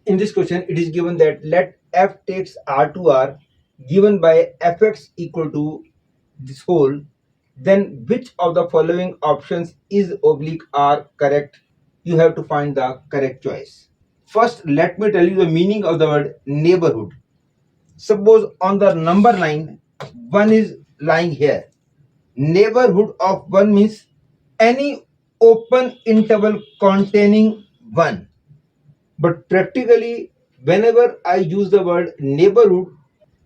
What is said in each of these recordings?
In this question, it is given that let f takes r to r given by fx equal to this whole, then which of the following options is oblique r correct? You have to find the correct choice. First, let me tell you the meaning of the word neighborhood. Suppose on the number line, 1 is lying here. Neighborhood of 1 means any open interval containing 1. But practically, whenever I use the word neighborhood,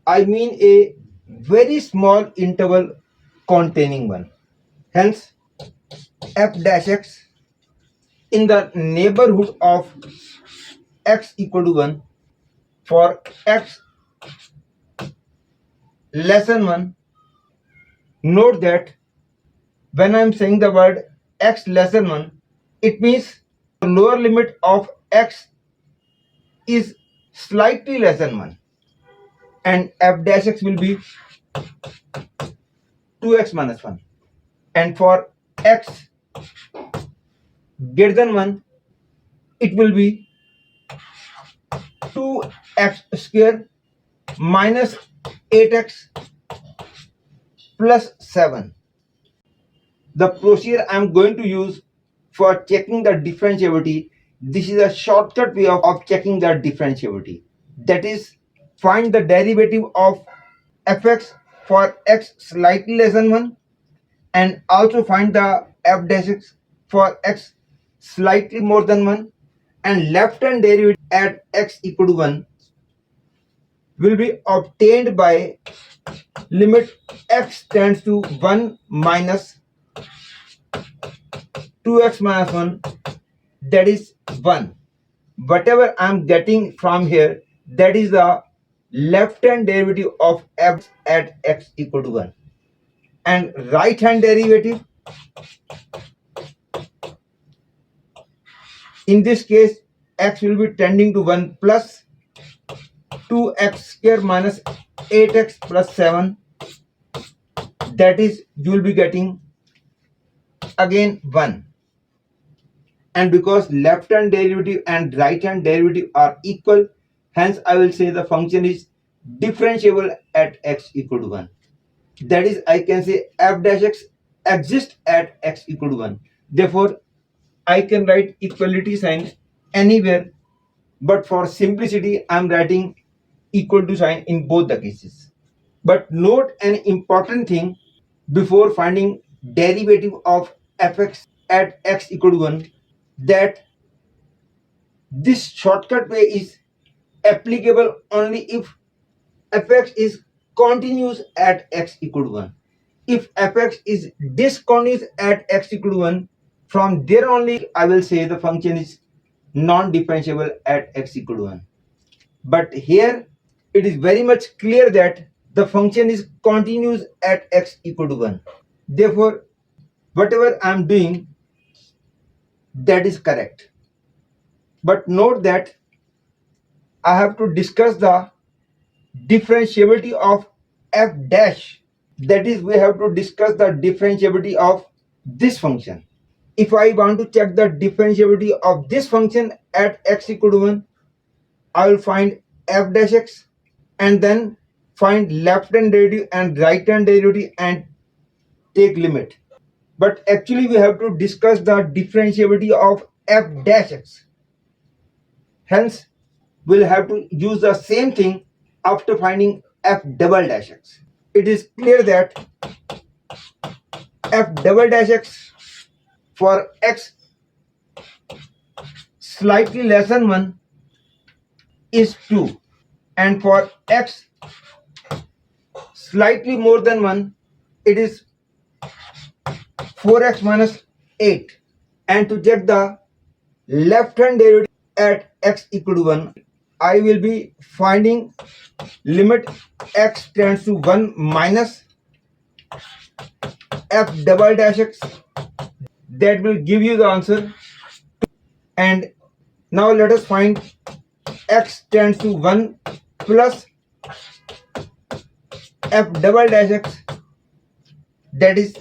I mean a very small interval containing 1. Hence, f dash x in the neighborhood of x equal to 1 for x less than 1. Note that when I am saying the word x less than 1, it means the lower limit of x is slightly less than 1, and f dash x will be 2x minus 1. And for x greater than 1, it will be 2x square minus 8x plus 7. The procedure I am going to use for checking the differentiability, this is a shortcut way of checking the differentiability. That is, find the derivative of fx for x slightly less than 1 and also find the f dash x for x slightly more than 1, and left hand derivative at x equal to 1 will be obtained by limit x tends to 1 minus 2x minus 1, that is 1. Whatever I am getting from here, that is the left hand derivative of f at x equal to 1. And right hand derivative, in this case, x will be tending to 1 plus 2x square minus 8x plus 7. That is, you will be getting again 1. And because left hand derivative and right hand derivative are equal, hence I will say the function is differentiable at x equal to 1. That is, I can say f dash x exists at x equal to 1. Therefore, I can write equality sign anywhere, but for simplicity, I am writing equal to sign in both the cases. But note an important thing before finding derivative of fx at x equal to 1, that this shortcut way is applicable only if fx is continuous at x equal to 1. If fx is discontinuous at x equal to 1, from there only I will say the function is non-differentiable at x equal to 1. But here it is very much clear that the function is continuous at x equal to 1. Therefore, whatever I am doing, that is correct. But note that I have to discuss the differentiability of f dash. That is, we have to discuss the differentiability of this function. If I want to check the differentiability of this function at x equal to 1, I will find f dash x and then find left hand derivative and right hand derivative and take limit. But actually we have to discuss the differentiability of f dash x. Hence, we'll have to use the same thing after finding f double dash x. It is clear that f double dash x for x slightly less than 1 is 2, and for x slightly more than 1 it is 4x minus 8. And to check the left hand derivative at x equal to 1, I will be finding limit x tends to 1 minus f double dash x. That will give you the answer. And now let us find x tends to 1 plus f double dash x, that is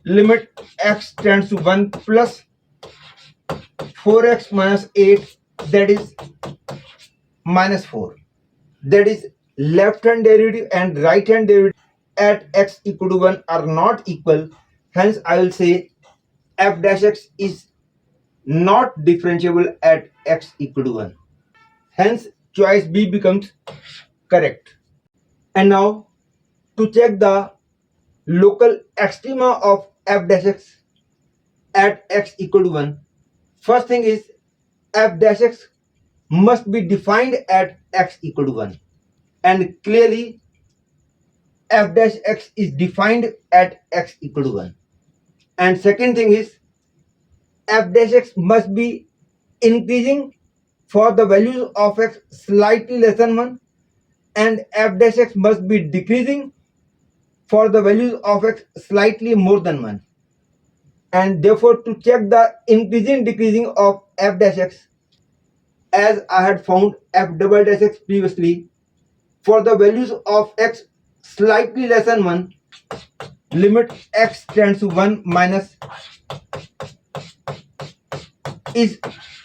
limit x tends to 1 plus 4x minus 8, that is minus 4. That is, left hand derivative and right hand derivative at x equal to 1 are not equal. Hence, I will say f dash x is not differentiable at x equal to 1. Hence, choice B becomes correct. And now, to check the local extrema of f dash x at x equal to 1, first thing is f dash x must be defined at x equal to 1. And clearly, f dash x is defined at x equal to 1. And second thing is f dash x must be increasing for the values of x slightly less than 1, and f dash x must be decreasing for the values of x slightly more than 1. And therefore, to check the increasing decreasing of f dash x, as I had found f double dash x previously, for the values of x slightly less than 1, limit x tends to 1 minus is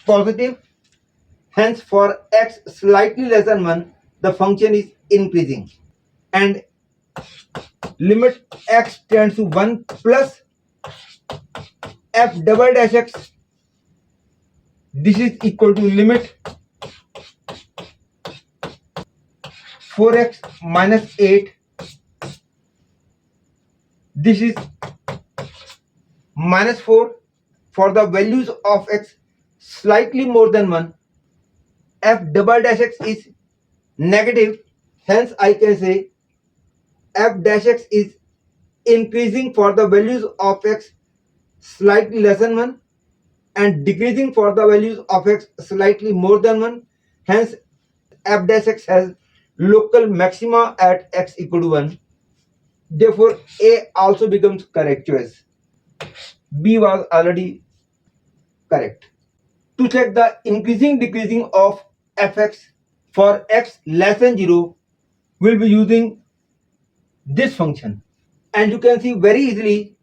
positive. Hence, for x slightly less than 1, the function is increasing. And limit x tends to 1 plus f double dash x, this is equal to limit 4x minus 8, this is minus 4 for the values of x slightly more than 1. F double dash x is negative. Hence, I can say f dash x is increasing for the values of x slightly less than 1 and decreasing for the values of x slightly more than 1. Hence, f dash x has local maxima at x equal to 1. Therefore, A also becomes correct choice. B was already correct. To check the increasing decreasing of fx for x less than 0, we'll be using this function. And you can see very easily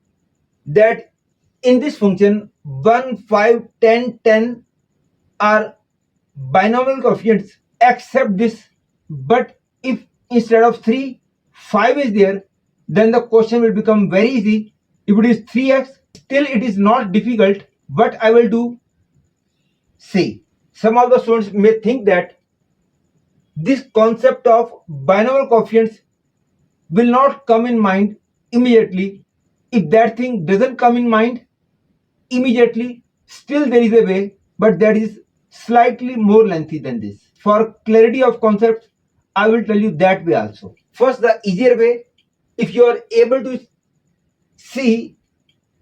that in this function 1, 5, 10, 10 are binomial coefficients except this. But if instead of 3, 5 is there, then the question will become very easy. If it is 3x, still it is not difficult. What I will do, see, some of the students may think that this concept of binomial coefficients will not come in mind immediately. If that thing doesn't come in mind immediately, still there is a way, but that is slightly more lengthy than this. For clarity of concepts, I will tell you that way also. First, the easier way, if you are able to see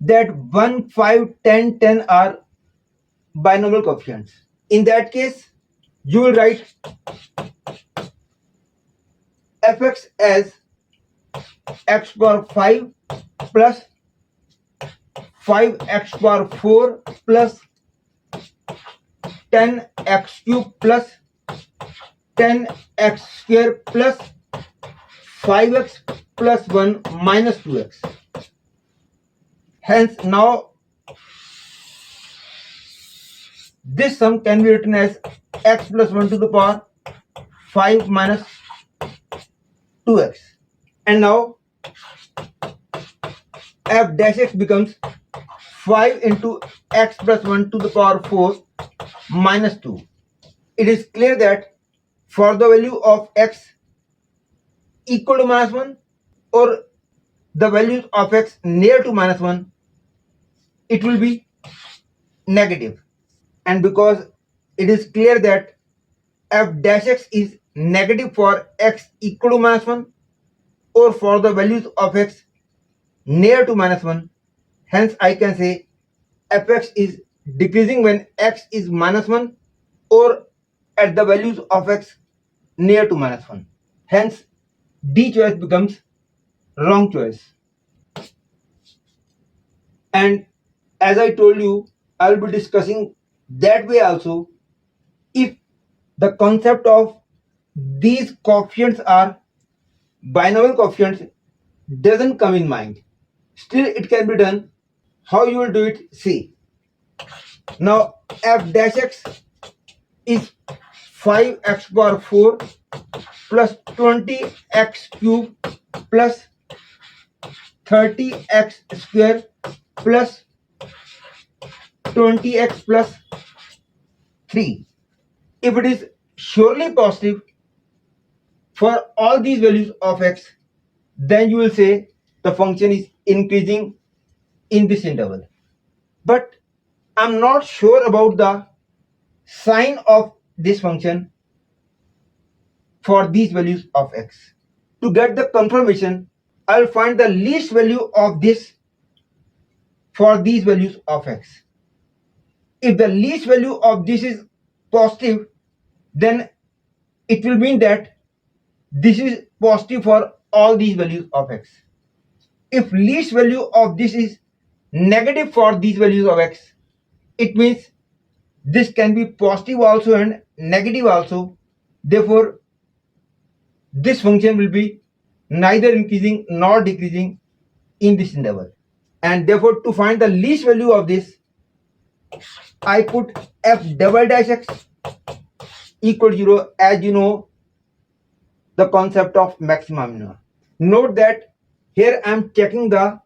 that 1, 5, 10, 10 are binomial coefficients, in that case, you will write fx as x power 5 plus 5x power 4 plus 10x cube plus 10x square plus 5x plus 1 minus 2x. Hence, now this sum can be written as x plus 1 to the power 5 minus 2x. And now f dash x becomes 5 into x plus 1 to the power 4 minus 2. It is clear that for the value of x equal to minus 1 or the values of x near to minus 1, it will be negative. And because it is clear that f dash x is negative for x equal to minus 1 or for the values of x near to minus 1, hence I can say fx is decreasing when x is minus 1 or at the values of x near to minus 1. Hence, D choice becomes wrong choice. And as I told you, I will be discussing that way also. If the concept of these coefficients are binomial coefficients doesn't come in mind, still it can be done. How you will do it? See. Now f dash x is 5x power 4 plus 20x cube plus 30x square plus 20x plus 3. If it is surely positive for all these values of x, then you will say the function is increasing in this interval. But I'm not sure about the sign of this function for these values of x. To get the confirmation, I'll find the least value of this for these values of x. If the least value of this is positive, then it will mean that this is positive for all these values of x. If least value of this is negative for these values of x, it means this can be positive also and negative also. Therefore, this function will be neither increasing nor decreasing in this interval. And therefore, to find the least value of this, I put f double dash x equal 0, as you know the concept of maxima minima. Note that here I am checking the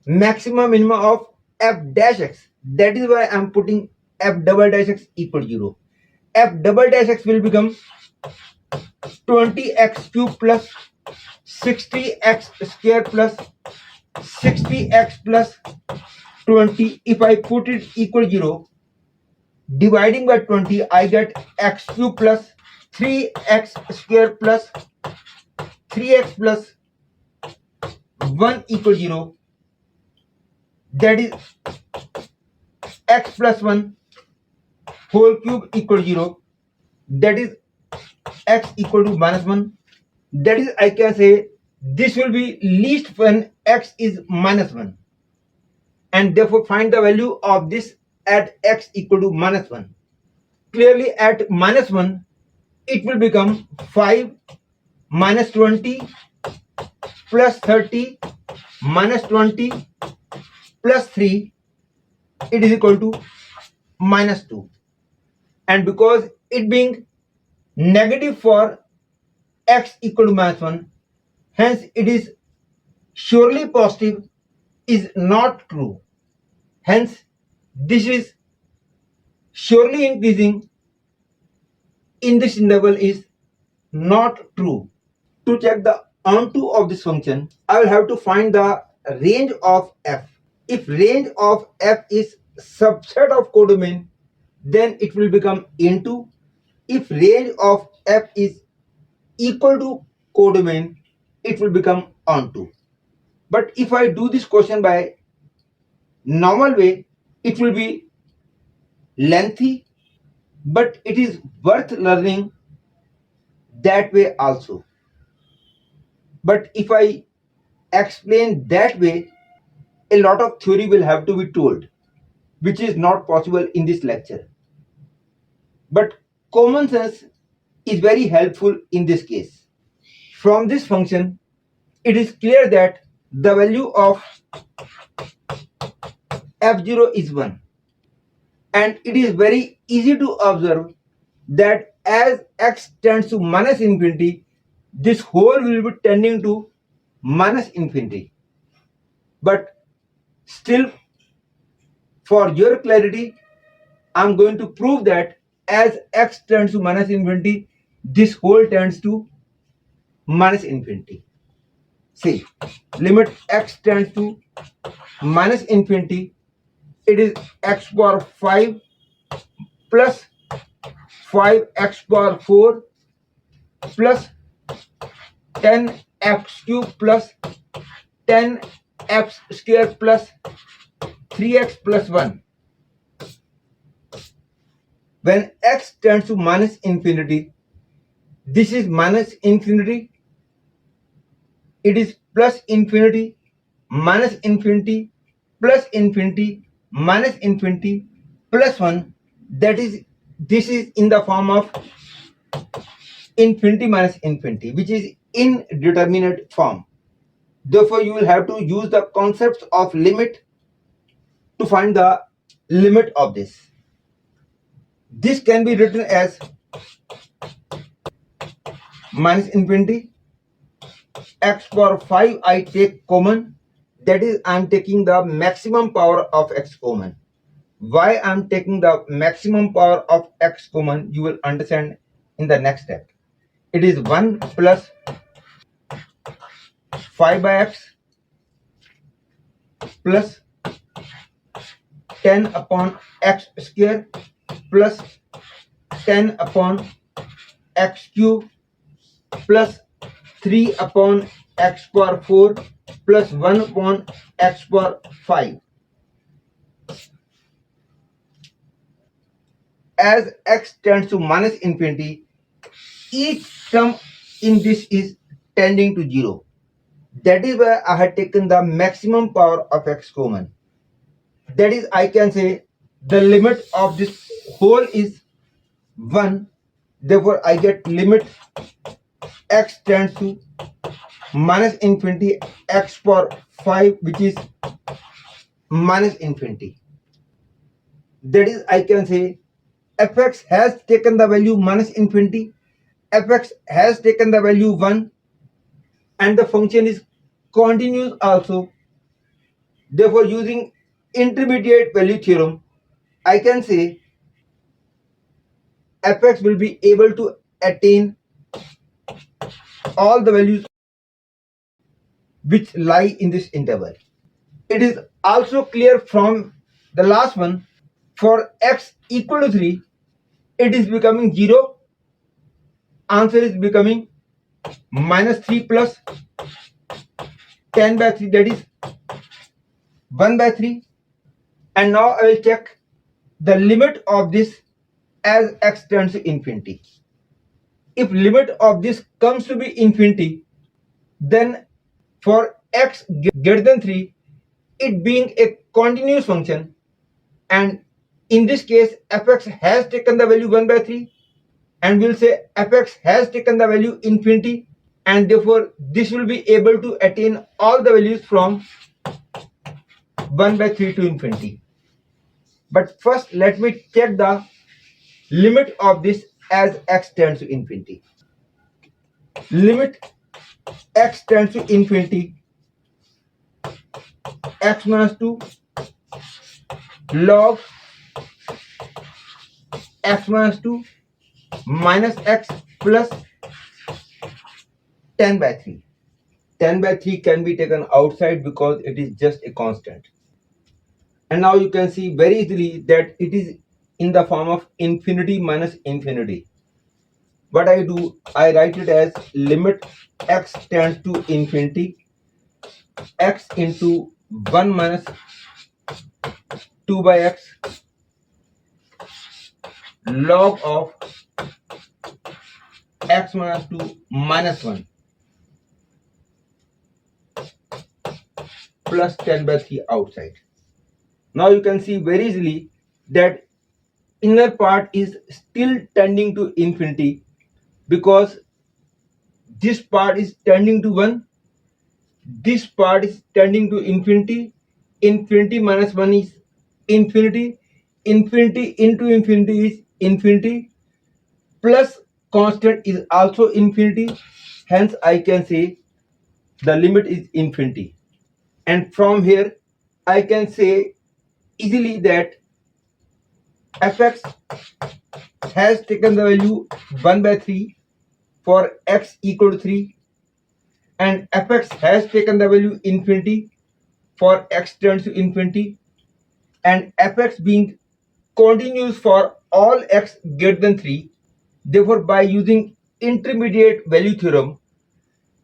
maxima minima of f dash x. That is why I am putting f double dash x equal 0. F double dash x will become 20x cube plus 60x square plus 60x plus 20. If I put it equal 0, dividing by 20, I get x cube plus 3x square plus 3x plus 1 equal 0. That is x plus 1 whole cube equal 0. That is x equal to minus 1. That is, I can say this will be least when x is minus 1. And therefore find the value of this at x equal to minus 1. Clearly at minus 1, it will become 5 minus 20 plus 30 minus 20 plus 3. It is equal to minus 2. And because it being negative for x equal to minus 1, hence it is surely positive is not true. Hence this is surely increasing in this interval is not true. To check the onto of this function, I will have to find the range of f. If range of f is subset of codomain, then it will become into. If range of f is equal to codomain, it will become onto. But if I do this question by normal way, it will be lengthy, but it is worth learning that way also. But if I explain that way, a lot of theory will have to be told, which is not possible in this lecture. But common sense is very helpful in this case. From this function, it is clear that the value of f0 is 1. And it is very easy to observe that as x tends to minus infinity, this whole will be tending to minus infinity. But still, for your clarity, I'm going to prove that as x tends to minus infinity, this whole tends to minus infinity. See, limit x tends to minus infinity, it is x power 5 plus 5x power 4 plus 10x cube plus 10x square plus 3x plus 1. When x tends to minus infinity, this is minus infinity, it is plus infinity, minus infinity, plus infinity, minus infinity, plus 1. That is, this is in the form of infinity minus infinity, which is indeterminate form. Therefore, you will have to use the concepts of limit to find the limit of this. This can be written as minus infinity. X power 5 I take common, that is I am taking the maximum power of x common. Why I am taking the maximum power of x common, you will understand in the next step. It is 1 plus 5 by x plus 10 upon x square plus 10 upon x cube plus 3 upon x power 4 plus 1 upon x power 5. As x tends to minus infinity, each term in this is tending to 0. That is why I had taken the maximum power of x common. That is, I can say the limit of this whole is 1. Therefore, I get limit x tends to minus infinity x power 5, which is minus infinity. That is, I can say fx has taken the value minus infinity, fx has taken the value 1, and the function is continuous also. Therefore, using intermediate value theorem, I can say fx will be able to attain all the values which lie in this interval. It is also clear from the last one, for x equal to 3, it is becoming 0. Answer is becoming minus 3 plus 10 by 3, that is 1 by 3. And now I will check the limit of this as x tends to infinity. If limit of this comes to be infinity, then for x greater than 3, it being a continuous function, and in this case fx has taken the value 1 by 3, and we'll say fx has taken the value infinity, and therefore this will be able to attain all the values from 1 by 3 to infinity. But first let me check the limit of this as x tends to infinity. Limit x tends to infinity, x minus 2 log x minus 2 minus x plus 10 by 3. 10 by 3 can be taken outside because it is just a constant. And now you can see very easily that it is in the form of infinity minus infinity. What I do, I write it as limit x tends to infinity, x into 1 minus 2 by x log of x minus 2 minus 1 plus 10 by 3 outside. Now you can see very easily that inner part is still tending to infinity, because this part is tending to 1, this part is tending to infinity, infinity minus 1 is infinity, infinity into infinity is infinity, plus constant is also infinity. Hence I can say the limit is infinity. And from here I can say easily that fx has taken the value 1 by 3 for x equal to 3, and fx has taken the value infinity for x tends to infinity, and fx being continuous for all x greater than 3. Therefore, by using intermediate value theorem,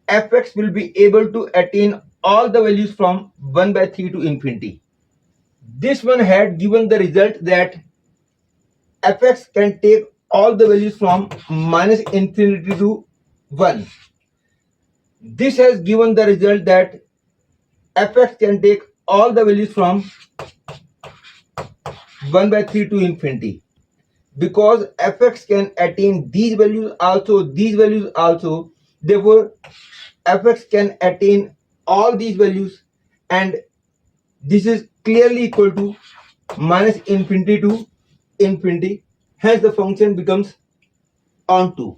fx will be able to attain all the values from 1 by 3 to infinity. This one had given the result that fx can take all the values from minus infinity to 1. This has given the result that fx can take all the values from 1 by 3 to infinity. Because fx can attain these values also, therefore fx can attain all these values, and this is clearly equal to minus infinity to infinity. Hence the function becomes onto.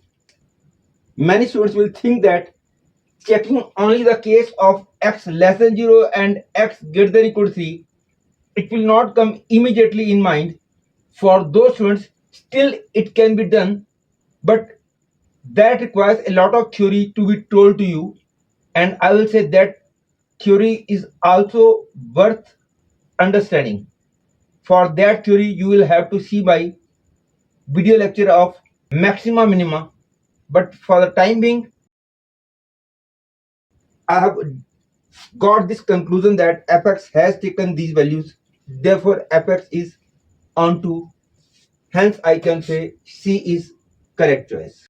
Many students will think that checking only the case of x less than 0 and x greater than equal to 3, it will not come immediately in mind. For those students, still it can be done, but that requires a lot of theory to be told to you, and I will say that theory is also worth understanding. For that theory, you will have to see my video lecture of Maxima Minima, but for the time being, I have got this conclusion that fx has taken these values, therefore fx is onto, hence I can say C is correct choice.